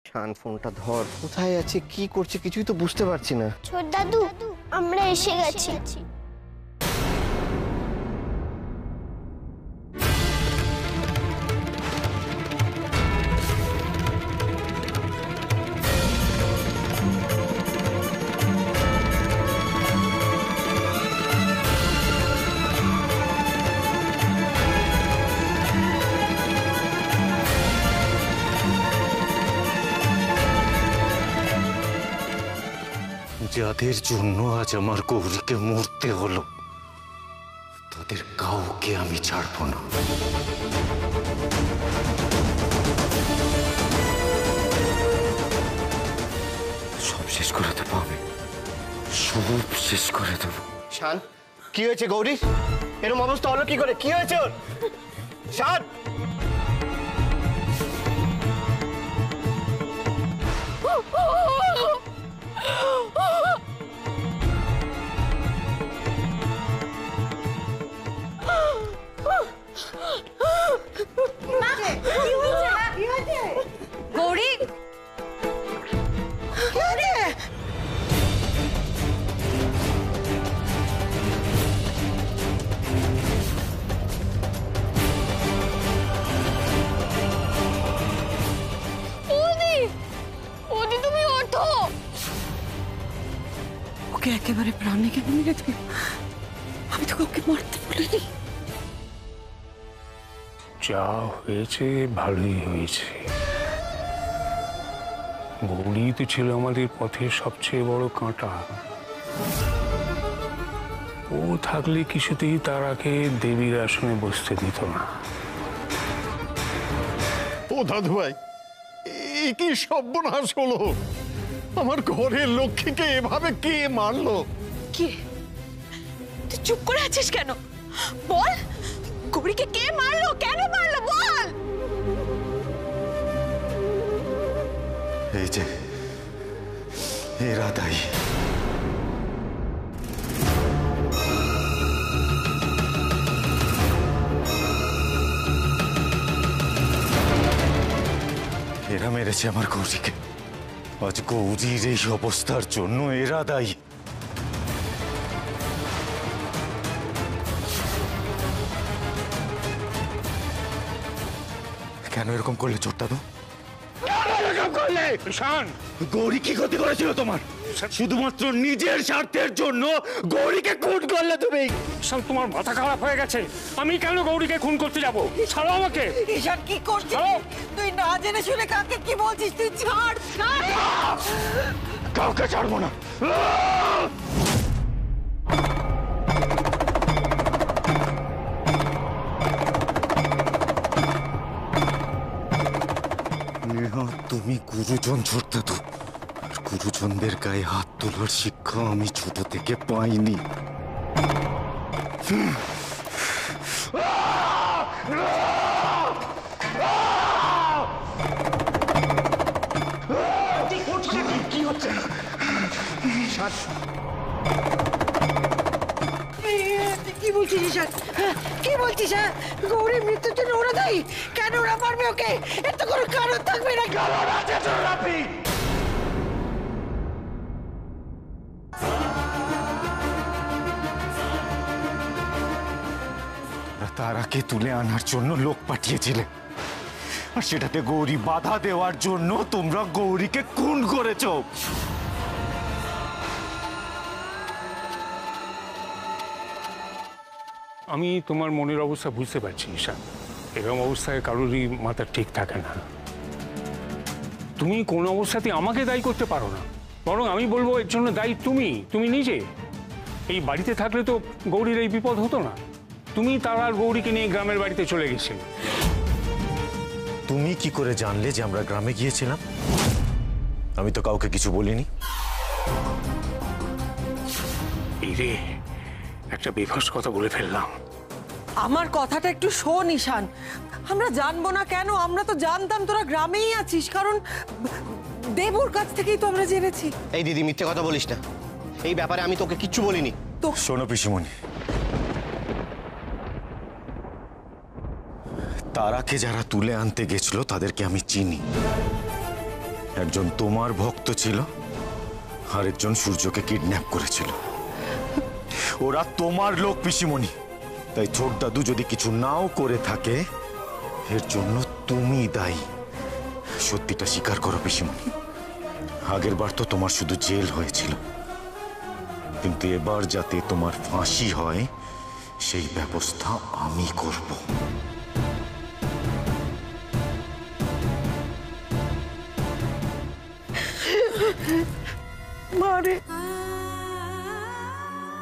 শান, ফোনটা ধর। কোথায় আছে, কি করছে, কিছুই তো বুঝতে পারছি না। ছোট দাদু, আমরা এসে গেছি। যাদের জন্য আজ আমার গৌরীকে মরতে হলো, তাদের কাউকে আমি ছাড়বো না। সব শেষ করে দেবো আমি, সব শেষ করে দেবো। শান, কি হয়েছে গৌরী? এরকম অবস্থা হলো কি করে? কি হয়েছে ওর? শান, গৌরী, তুমি ওঠো। ওকে একেবারে প্রাণে কেন মেরে দিল? আমি তো কাউকে মারতে বলিনি। যা হয়েছে ভালোই হয়েছে। গৌরী তো ছিল আমাদের পথের সবচেয়ে বড় কাঁটা। ও থাকলে কিছুতেই তারাকে দেবীর আসনে বসতে দিত না। ও দাদু ভাই, কি সর্বনাশ হলো! আমার ঘরের লক্ষ্মীকে এভাবে কে মারলো? কে? তুই চুপ করে আছিস কেন? বল, গৌরীকে কে মারলো, কেন মারলো, বল। এই যে এরা দায়ী। এরা মেরেছে আমার গৌরীকে। আজ গৌরীর এই অবস্থার জন্য এরা দায়ী। কেন এরকম করলে ছোট দাদু? গৌরী কি ক্ষতি করেছিল তোমার? শুধুমাত্র নিজের স্বার্থের জন্য গৌরীকে খুন করলে তুমি। সব তোমার মাথা খারাপ হয়ে গেছে। আমি কেন গৌরীকে খুন করতে যাব? ছাড়ো আমাকে। ঈশান, কি করছিস তুই? না জেনে শুনে কাকে কি বলছিস? তুই ছাড়। কাউকে ছাড়বো না। তুমি গুরুজন ছোট দাদু। গুরুজনদের গায়ে হাত তোলার শিক্ষা আমি ছোট থেকে পাইনি। কি হচ্ছে? কি বলছিস ঈশান? কি বলছিস? গৌরীর মৃত্যুর জন্য ওরা দায়ী? কেন ওরা মারবে ওকে? এর তো কোনো কারণ থাকবে না। কারণ আছে তোর আপনি। তারাকে তুলে আনার জন্য লোক পাঠিয়েছিলে, আর সেটাতে গৌরী বাধা দেওয়ার জন্য তোমরা গৌরীকে খুন করেছো। আমি তোমার মনের অবস্থা বুঝতে পারছি ঈশান। এরকম অবস্থায় কারোরই মাথা ঠিক থাকে না। তুমি কোন অবস্থাতেই আমাকে দায়ী করতে পারো না, বরং আমি বলবো এর জন্য দায়ী তুমি নিজে। এই বাড়িতে থাকলে তো গৌরীর এই বিপদ হতো না। তুমি তারা আর গৌরীকে নিয়ে গ্রামের বাড়িতে চলে গেছিলে। তুমি কি করে জানলে যে আমরা গ্রামে গিয়েছিলাম? আমি তো কাউকে কিছু বলিনি। এই রে, একটা বেফাস কথা বলে ফেললাম। আমার কথাটা একটু শোন ঈশান। আমরা জানবো না কেন? আমরা তো জানতাম তোরা গ্রামেই আছিস, কারণ দেবুর কাছ থেকেই তো আমরা জেনেছি। এই দিদি, মিথ্যে কথা বলিস না। এই ব্যাপারে আমি তোকে কিচ্ছু বলিনি। তো শোনো পিসিমণি, তারাকে যারা তুলে আনতে গেছিল তাদেরকে আমি চিনি। একজন তোমার ভক্ত ছিল, আরেকজন সূর্যকে কিডন্যাপ করেছিল। ওরা তোমার লোক পিসিমণি। তাই ছোট দাদু যদি কিছু নাও করে থাকে, এর জন্য তুমি দায়ী। সত্যিটা স্বীকার করো পিসিমণি। আগের বার তো তোমার শুধু জেল হয়েছিল, কিন্তু এবার যাতে তোমার ফাঁসি হয় সেই ব্যবস্থা আমি করব। মারে,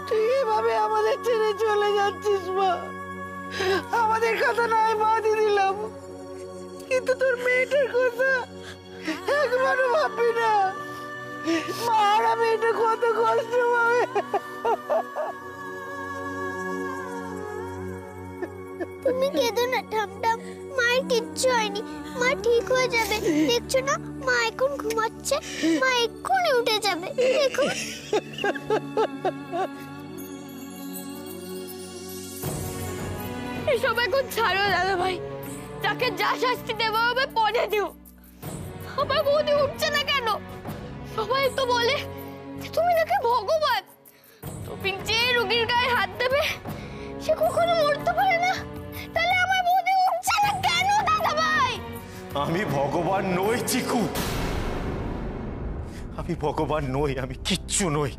তুই এভাবে আমাদের ছেড়ে চলে যাচ্ছিস মা। আমাদের কথা নয় বাদই দিলাম, কিন্তু তোর মেয়েটার কথা একবারও ভাববি না। মা আর মেয়েটা কত কষ্ট পাবে। তুমি কেঁদো না ঠামঠাম, মায়ের কিচ্ছু হয়নি, মা ঠিক হয়ে যাবে। দেখছো না মা এখন ঘুমাচ্ছে, মা এক্ষুনি উঠে যাবে, দেখো। এসব এখন ছাড়ো দাদা ভাই, তাকে যা শাস্তি দেওয়া হবে পরে দিও। আমার বৌদি উঠছে না কেন? সবাই তো বলে যে তুমি নাকি ভগবান, তুমি যে রোগীর গায়ে হাত দেবে সে কখনো মরতে পারে না। তাহলে আমার বৌদি উঠছে না কেন দাদা ভাই? আমি ভগবান নই চিকু, আমি ভগবান নই, আমি কিচ্ছু নই।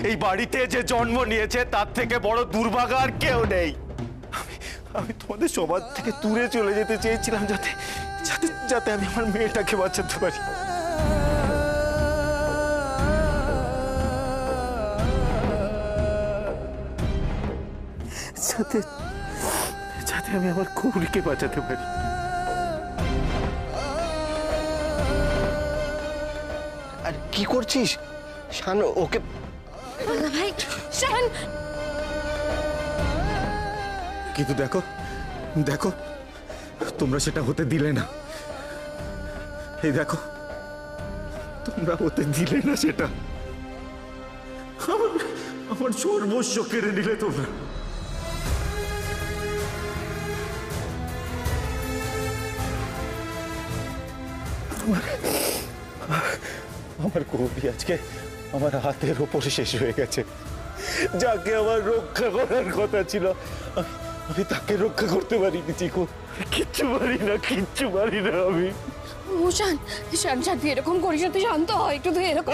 এই বাড়িতে যে জন্ম নিয়েছে তার থেকে বড় দুর্ভাগা আর কেউ নেই। আমি তোমাদের সবার থেকে দূরে চলে যেতে চেয়েছিলাম, যাতে যাতে যাতে আমি আমার মেয়েটাকে বাঁচাতে পারি। যাতে যাতে আমি আমার গৌরীকে বাঁচাতে পারি। আর কি করছিস শান? ওকে দাদা ভাই, শান। কিন্তু দেখো দেখো, তোমরা সেটা হতে দিলে না। এই দেখো, তোমরা হতে দিলে না সেটা। আমার সর্বস্ব কেড়ে নিলে তোমরা। আমার গৌরী আজকে আমার হাতের ওপরে শেষ হয়ে গেছে। যাকে আমার রক্ষা করার কথা ছিল, আমি তাকে রক্ষা করতে পারিনি চিকু। কিচ্ছু পারি না, কিচ্ছু পারি না আমি। শান শান শান, তুই এরকম করিস না, তুই শান্ত হয় একটু। তুই এরকম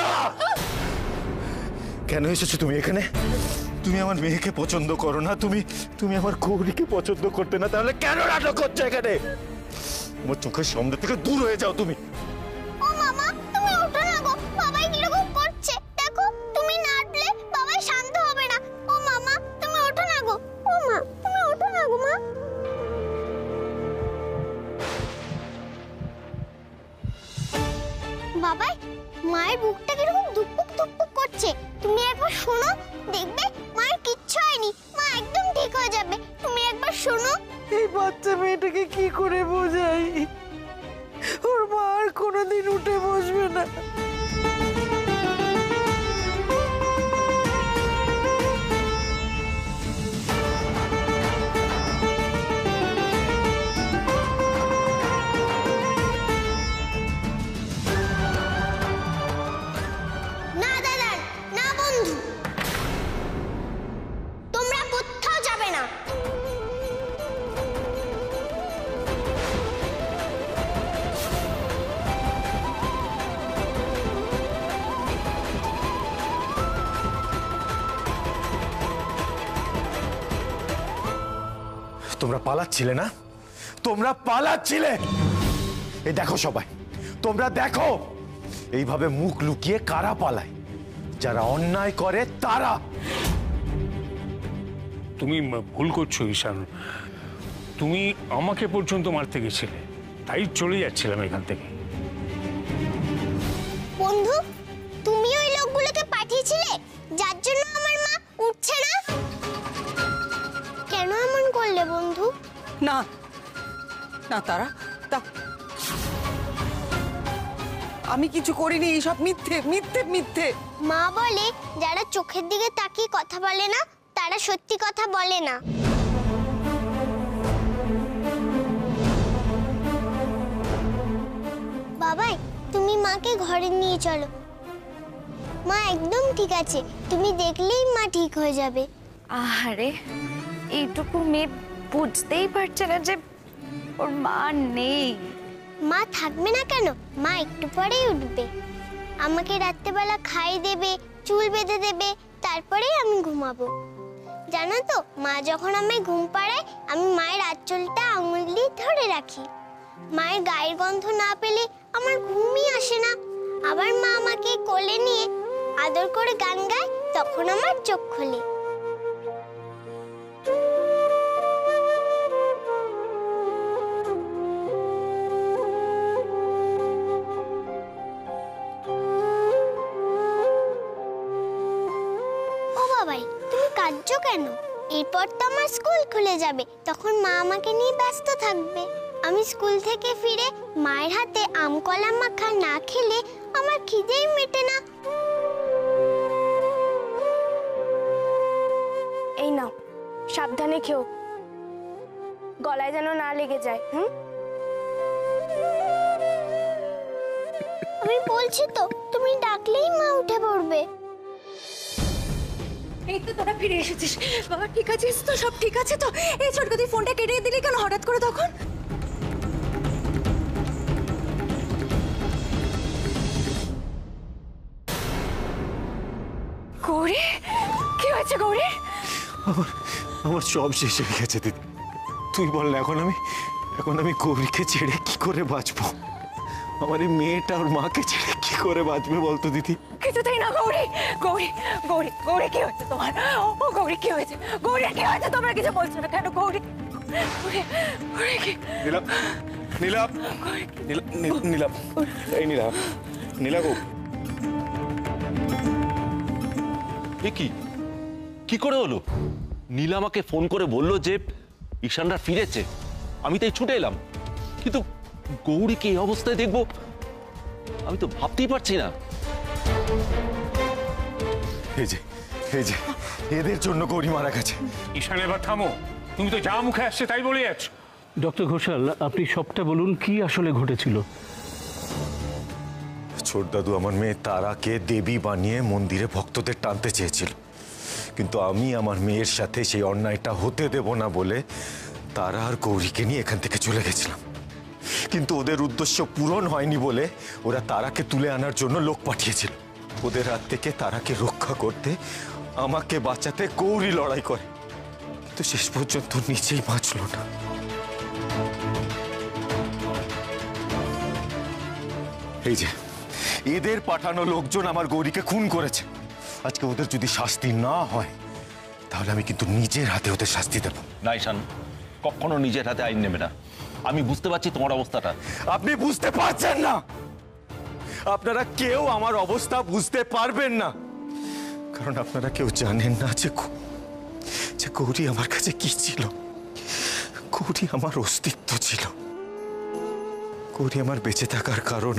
কেন এসেছো তুমি এখানে? তুমি আমার মেয়েকে পছন্দ করো না, তুমি আমার গৌরীকে পছন্দ করতে না, তাহলে কেন নাটক করছো এখানে? আমার চোখের সামনে থেকে দূর হয়ে যাও তুমি। ও মামা, তুমি ওঠো না গো, বাবাই কিরকম করছে দেখো। তুমি না উঠলে বাবাই শান্ত হবে না। ও মামা, তুমি ওঠো না গো। ও মা, তুমি ওঠো না গো মা। বাবাই, মায়ের বুকটা কিরকম ধুকপুক ধুকপুক করছে, তুমি একবার শোনো, দেখবে মায়ের কিচ্ছু হয়নি, মা একদম ঠিক হয়ে যাবে। তুমি একবার শোনো। এই বাচ্চা মেয়েটাকে কি করে বোঝাই? ওর মা আর কোনোদিন উঠে বসবে না। না দাদা, না বন্ধু, তোমরা কোথাও যাবে না। তোমরা পালাচ্ছিলে না? তোমরা পালাচ্ছিলে। এই দেখো সবাই, তোমরা দেখো এইভাবে মুখ লুকিয়ে কারা পালায়। যারা অন্যায় করে তারা। তুমি ভুল করছো ঈশান। তুমি আমাকে পর্যন্ত মারতে গেছিলে, তাই চলে যাচ্ছিলাম এখান থেকে। বন্ধু, তুমি ওই লোকগুলোকে পাঠিয়েছিলে যার জন্য আমার মা উঠছে না। কেন এমন করলে বন্ধু? না না, তারা আমি কিছু করিনি, এইসব মিথ্যে মিথ্যে মিথ্যে। মা বলে যারা চোখের দিকে তাকিয়ে কথা বলে না তারা সত্যি কথা বলে না। বাবাই, তুমি মাকে ঘরে নিয়ে চলো। মা একদম ঠিক আছে, তুমি দেখলেই মা ঠিক হয়ে যাবে। আরে এইটুকু মেয়ে বুঝতেই পারছে না যে ওর মা নেই। মা থাকবে না কেন? মা একটু পরেই উঠবে, আমাকে রাত্রেবেলা খাই দেবে, চুল বেঁধে দেবে, তারপরেই আমি ঘুমাবো। জানো তো, মা যখন আমায় ঘুম পাড়ায় আমি মায়ের আঁচলটা আঙুল দিয়ে ধরে রাখি। মায়ের গায়ের গন্ধ না পেলে আমার ঘুমই আসে না। আবার মা আমাকে কোলে নিয়ে আদর করে গান গায়, তখন আমার চোখ খোলে। ও বাবাই, তুমি কাঁদছো কেন? এরপর তো আমার স্কুল খুলে যাবে, তখন মা আমাকে নিয়ে ব্যস্ত থাকবে। আমি স্কুল থেকে ফিরে মায়ের হাতে আম কলা মাখা না খেলে আমার খিদেই মেটে না। এই নাও, সাবধানে খেও, গলায় যেন না লেগে যায়। আমি বলছি তো, তুমি ডাকলেই মা উঠে পড়বে। এই তো তোরা ফিরে এসেছিস। বাবা ঠিক আছিস তো? সব ঠিক আছে তো? এই ছোটকা, তুই ফোনটা কেটে দিলি কেন হঠাৎ করে তখন? গৌরী, কি হয়েছে গৌরী? আমার সব শেষ হয়ে গেছে দিদি। তুই বল না, এখন আমি গৌরীকে ছেড়ে কি করে বাঁচবো? আমার এই মেয়েটা ওর মাকে ছেড়ে কি করে বাঁচবে বলতো দিদি? কিছুতেই না গৌরী। গৌরী গৌরী গৌরী, কি হয়েছে তোমার? ও গৌরী, কি হয়েছে? গৌরী কি হয়েছে? তোমরা কিছু বলছো না কেন? গৌরী গৌরী কি? নীলাপ, নীলাপ, নীলাপ, এই নীলাপ, নীলাপ। এ কি করে হলো? নীলা আমাকে ফোন করে বললো যে ঈশানরা ফিরেছে, আমি তাই ছুটে এলাম, কিন্তু গৌরীকে এই অবস্থায় দেখবো আমি তো ভাবতেই পারছি না। এই যে এদের জন্য গৌরী মারা গেছে। ঈশান, এবার থামো, তুমি তো যা মুখে আসছে তাই বলে যাচ্ছ। ডক্টর ঘোষাল, আপনি সবটা বলুন, কি আসলে ঘটেছিল? ছোট দাদু আমার মেয়ে তারাকে দেবী বানিয়ে মন্দিরে ভক্তদের টানতে চেয়েছিল, কিন্তু আমি আমার মেয়ের সাথে সেই অন্যায়টা হতে দেব না বলে তারা আর গৌরীকে নিয়ে এখান থেকে চলে গেছিলাম। কিন্তু ওদের উদ্দেশ্য পূরণ হয়নি বলে ওরা তারাকে তুলে আনার জন্য লোক পাঠিয়েছিল। ওদের হাত থেকে তারাকে রক্ষা করতে, আমাকে বাঁচাতে গৌরী লড়াই করে, কিন্তু শেষ পর্যন্ত নিজেই বাঁচল না। এই যে এদের পাঠানো লোকজন আমার গৌরীকে খুন করেছে। আজকে ওদের যদি শাস্তি না হয় তাহলে আমি কিন্তু নিজের হাতে ওদের শাস্তি দেব। না ঈশান, কখনো নিজের হাতে আইন নেবে না। আমি বুঝতে পারছি তোমার অবস্থাটা। আপনি বুঝতে পারছেন না, আপনারা কেউ আমার অবস্থা বুঝতে পারবেন না, কারণ আপনারা কেউ জানেন না যে গৌরী আমার কাছে কি ছিল। গৌরী আমার অস্তিত্ব ছিল, গৌরী আমার বেঁচে থাকার কারণ।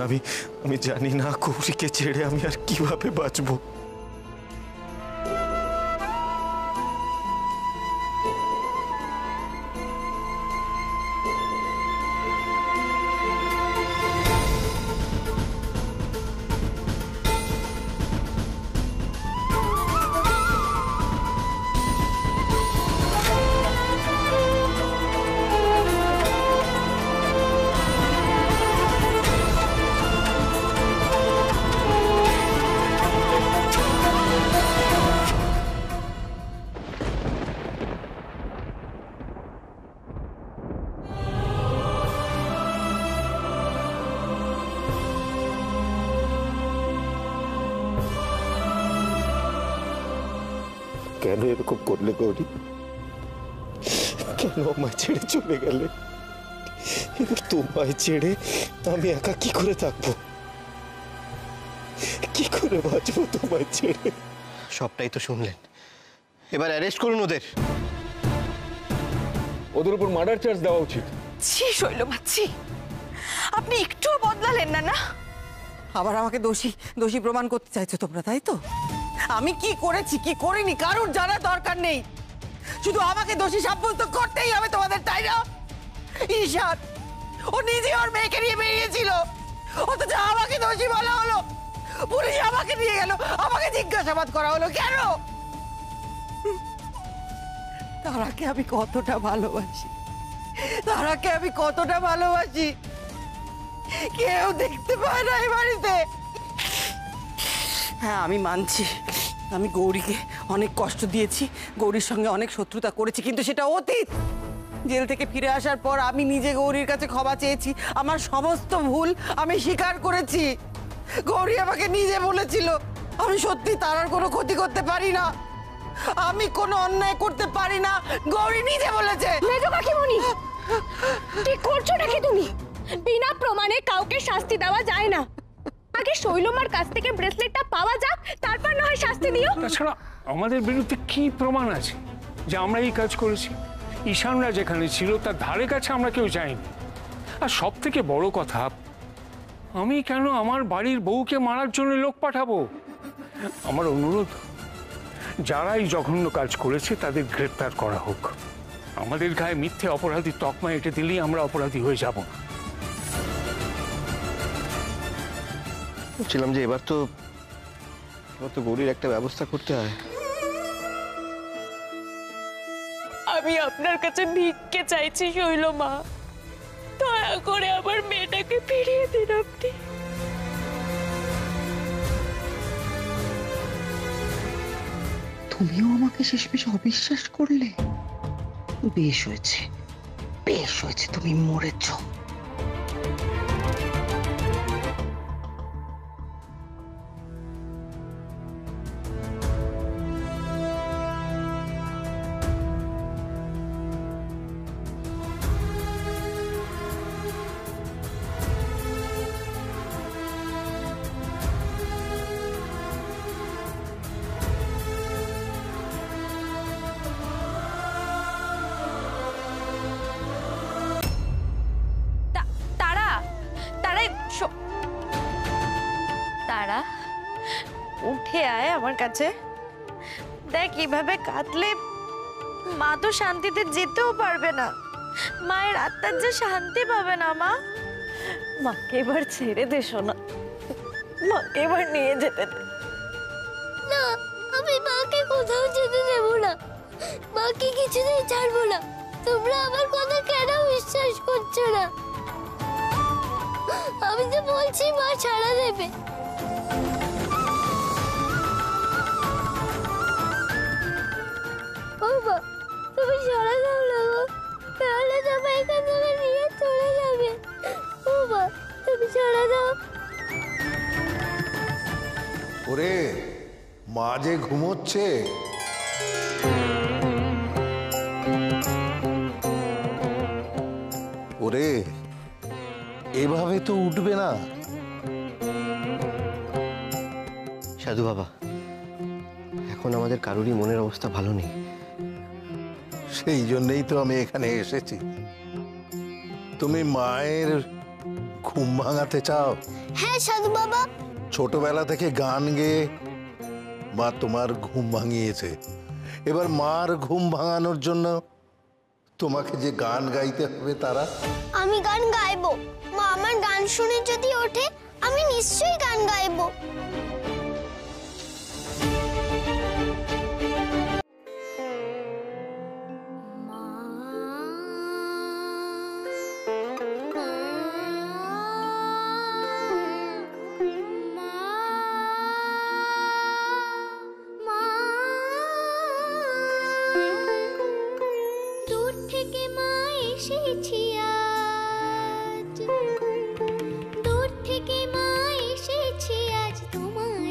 আমি জানি না গৌরীকে ছেড়ে আমি আর কিভাবে বাঁচবো। কেন এরকম করলে গৌরী? কেন আমায় ছেড়ে চলে গেলে? এবার তোমায় ছেড়ে আমি একা কি করে থাকবো? কি করে বাঁচবো তোমায় ছেড়ে? সবটাই তো শুনলেন, এবার অ্যারেস্ট করুন ওদের। ওদের উপর মার্ডার চার্জ দেওয়া উচিত। ছি শৈলমা, ছি, আপনি একটুও বদলালেন না। না, আবার আমাকে দোষী প্রমাণ করতে চাইছো তোমরা, তাই তো? আমি কি করেছি কি করিনি কারোর জানা দরকার নেই, শুধু আমাকে দোষী সাব্যস্ত করতেই হবে তোমাদের, তাই না? ঈশান ও নিজে ওর মেয়েকে নিয়ে বেরিয়েছিল, অথচ আমাকে দোষী বলা হলো, পুলিশ আমাকে নিয়ে গেল, আমাকে জিজ্ঞাসাবাদ করা হলো কেন? তারাকে আমি কতটা ভালোবাসি, তারাকে আমি কতটা ভালোবাসি কেউ দেখতে পায় না এই বাড়িতে। হ্যাঁ আমি মানছি, আমি গৌরীকে অনেক কষ্ট দিয়েছি, গৌরীর সঙ্গে অনেক শত্রুতা করেছি, কিন্তু সেটা অতীত। জেল থেকে ফিরে আসার পর আমি নিজে গৌরীর কাছে ক্ষমা চেয়েছি, আমার সমস্ত ভুল আমি স্বীকার করেছি। গৌরী আমাকে নিজে বলেছিল আমি সত্যি তারার কোনো ক্ষতি করতে পারি না, আমি কোনো অন্যায় করতে পারি না, গৌরী নিজে বলেছে। মেজো কাকিমণি, ঠিক করছো নাকি তুমি? বিনা প্রমাণে কাউকে শাস্তি দেওয়া যায় না। আগে শৈলমার কাছ থেকে ব্রেসলেটটা পাওয়া যাক, তারপর না হয় শাস্তি দিও। তাছাড়া আমাদের বিরুদ্ধে কি প্রমাণ আছে যে আমরা এই কাজ করেছি? ঈশানরা যেখানে ছিল তার ধারে কাছে আমরা কেউ যাইনি। আর সব থেকে বড় কথা, আমি কেন আমার বাড়ির বউকে মারার জন্য লোক পাঠাবো? আমার অনুরোধ, যারা এই জঘন্য কাজ করেছে তাদের গ্রেপ্তার করা হোক। আমাদের গায়ে মিথ্যে অপরাধী তকমা এঁটে দিলেই আমরা অপরাধী হয়ে যাব না। বলছিলাম যে এবার তো গৌরীর একটা ব্যবস্থা করতে হয়। আমি আপনার কাছে ভিক্ষে চাইছি শৈলমা, দয়া করে আমার মেয়েটাকে ফিরিয়ে দিন আপনি। তুমিও আমাকে শেষমেশ অবিশ্বাস করলে? বেশ হয়েছে, বেশ হয়েছে, তুমি মরেছ। তারা উঠে আয় আমার কাছে। দেখ কিভাবে কাঁদলে মা তো শান্তিতে যেতেও পারবে না, মায়ের আত্মার যে শান্তি পাবে না। মা, মাকে এবার ছেড়ে দে সোনা, মাকে এবার নিয়ে যেতে দে। না, আমি মাকে কোথাও যেতে দেব না, মাকে কিছুতেই ছাড়বো না। তোমরা আমার কথা কেন বিশ্বাস করছো না? আমি তো বলছি মা ছাড়া দেবে। ও মা, তুমি ছাড়া দাও না গো, তাহলে তোমার এখান থেকে নিয়ে চলে যাবে। ও মা, তুমি ছাড়া দাও। ওরে মা যে ঘুমোচ্ছে। ওরে এভাবে তো উঠবে না। সাধু বাবা, এখন আমাদের কারোরই মনের অবস্থা ভালো নেই। সেই জন্যই তো আমি এখানে এসেছি। তুমি মায়ের ঘুম ভাঙাতে চাও? হ্যাঁ সাধু বাবা। ছোটবেলা থেকে গান গেয়ে মা তোমার ঘুম ভাঙিয়েছে। এবার মার ঘুম ভাঙানোর জন্য তোমাকে যে গান গাইতে হবে। তারা, আমি গান গাইবো। মা আমার গান শুনে যদি ওঠে, আমি নিশ্চয়ই গান গাইবো। দূর থেকে মা এসেছি আজ তোমার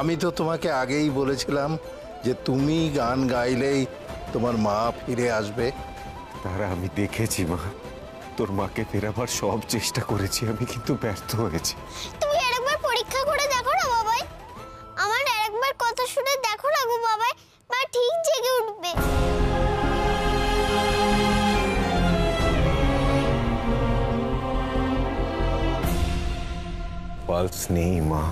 আমি তো তোমাকে আগেই বলেছিলাম যে তুমি গান গাইলেই তোমার মা ফিরে আসবে। তারা আমি দেখেছি মা, তোর মাকে ফেরাবার সব চেষ্টা করেছি আমি, কিন্তু ব্যর্থ হয়েছি। তুমি আরেকবার পরীক্ষা করে দেখো না বাবাই, আমার আরেকবার কথা শুনে দেখো না গো বাবাই, মা ঠিক জেগে উঠবে। পালস নেই মা।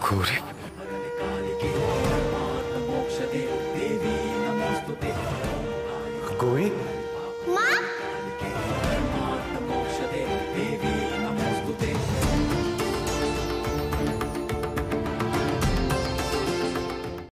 গৌরী, গৌরী,